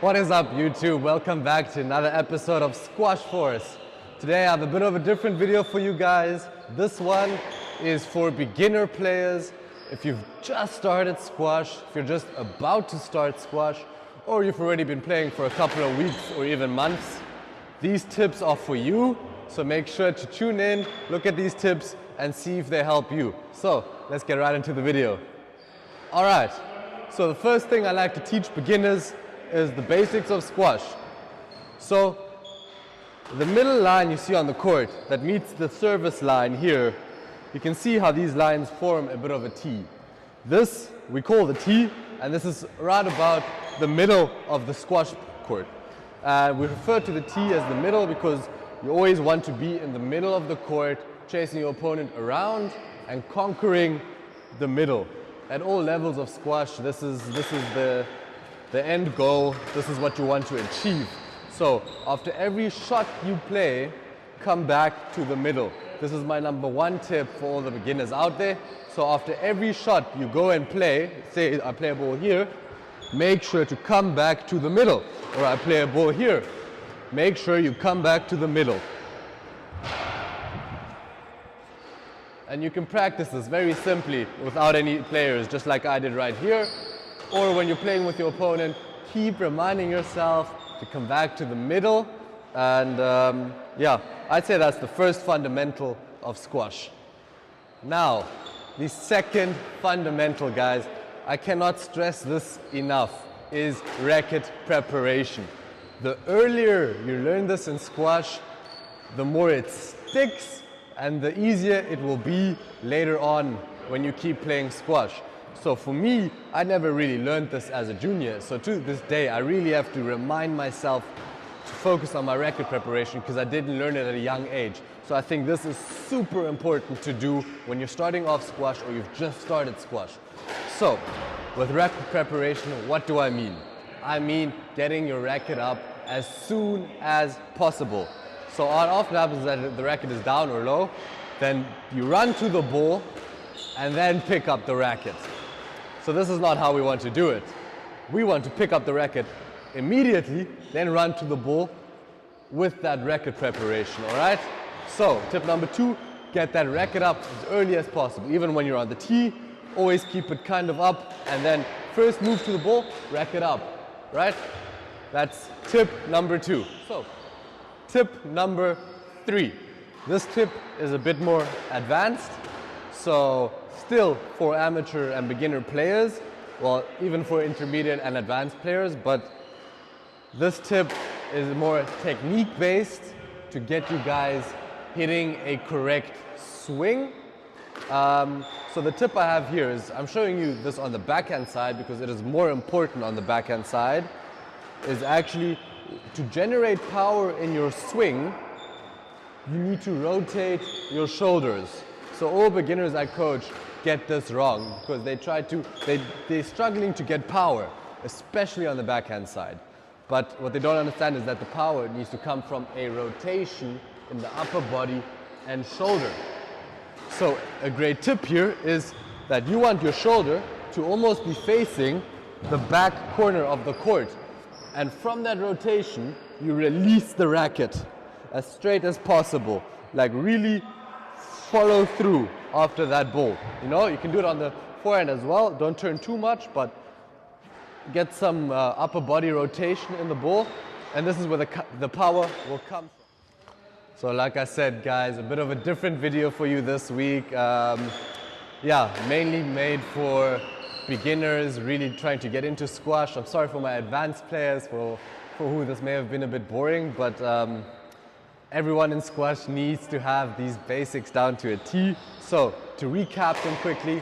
What is up, YouTube? Welcome back to another episode of Squash Force. Today I have a bit of a different video for you guys. This one is for beginner players. If you've just started squash, if you're just about to start squash, or you've already been playing for a couple of weeks or even months, these tips are for you. So make sure to tune in, look at these tips, and see if they help you. So let's get right into the video. All right, so the first thing I like to teach beginners is the basics of squash. So the middle line you see on the court that meets the service line here, you can see how these lines form a bit of a T. This we call the T, and this is right about the middle of the squash court. We refer to the T as the middle because you always want to be in the middle of the court, chasing your opponent around and conquering the middle. At all levels of squash, this is the end goal. This is what you want to achieve. So after every shot you play, come back to the middle. This is my number one tip for all the beginners out there. So after every shot you go and play, say I play a ball here, make sure to come back to the middle. Or I play a ball here, make sure you come back to the middle. And you can practice this very simply without any players, just like I did right here. Or when you're playing with your opponent, keep reminding yourself to come back to the middle. And yeah, I'd say that's the first fundamental of squash. Now, the second fundamental, guys, I cannot stress this enough, is racket preparation. The earlier you learn this in squash, the more it sticks and the easier it will be later on when you keep playing squash. So for me, I never really learned this as a junior. So to this day, I really have to remind myself to focus on my racket preparation because I didn't learn it at a young age. So I think this is super important to do when you're starting off squash or you've just started squash. So with racket preparation, what do I mean? I mean getting your racket up as soon as possible. So what often happens is that the racket is down or low, then you run to the ball and then pick up the racket. So this is not how we want to do it. We want to pick up the racket immediately, then run to the ball with that racket preparation, all right? So tip number 2, get that racket up as early as possible. Even when you're on the tee, always keep it kind of up and then first move to the ball, racket up, right? That's tip number 2. So tip number 3. This tip is a bit more advanced. So still for amateur and beginner players, well, even for intermediate and advanced players, but this tip is more technique based to get you guys hitting a correct swing. So the tip I have here is, I'm showing you this on the backhand side because it is more important on the backhand side, is actually to generate power in your swing, you need to rotate your shoulders. So all beginners I coach get this wrong because they're struggling to get power, especially on the backhand side. But what they don't understand is that the power needs to come from a rotation in the upper body and shoulder. So a great tip here is that you want your shoulder to almost be facing the back corner of the court. And from that rotation, you release the racket as straight as possible. Like really follow through after that ball. You know, you can do it on the forehand as well. Don't turn too much, but get some upper body rotation in the ball. And this is where the power will come from. So like I said, guys, a bit of a different video for you this week. Yeah, mainly made for beginners really trying to get into squash. I'm sorry for my advanced players for who this may have been a bit boring, but everyone in squash needs to have these basics down to a T. So to recap them quickly,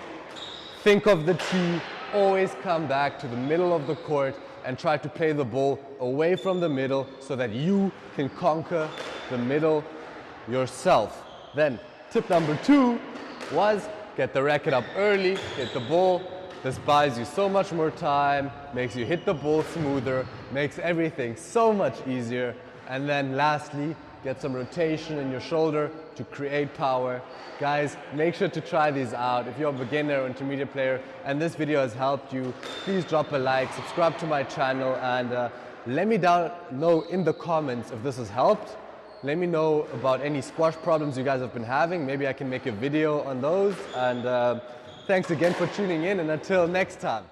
think of the T, always come back to the middle of the court and try to play the ball away from the middle so that you can conquer the middle yourself. Then tip number 2 was get the racket up early, hit the ball. This buys you so much more time, makes you hit the ball smoother, makes everything so much easier. And then lastly, get some rotation in your shoulder to create power. Guys, make sure to try these out. If you're a beginner or intermediate player and this video has helped you, please drop a like, subscribe to my channel, and Let me know in the comments if this has helped. Let me know about any squash problems you guys have been having. Maybe I can make a video on those. And thanks again for tuning in, and until next time.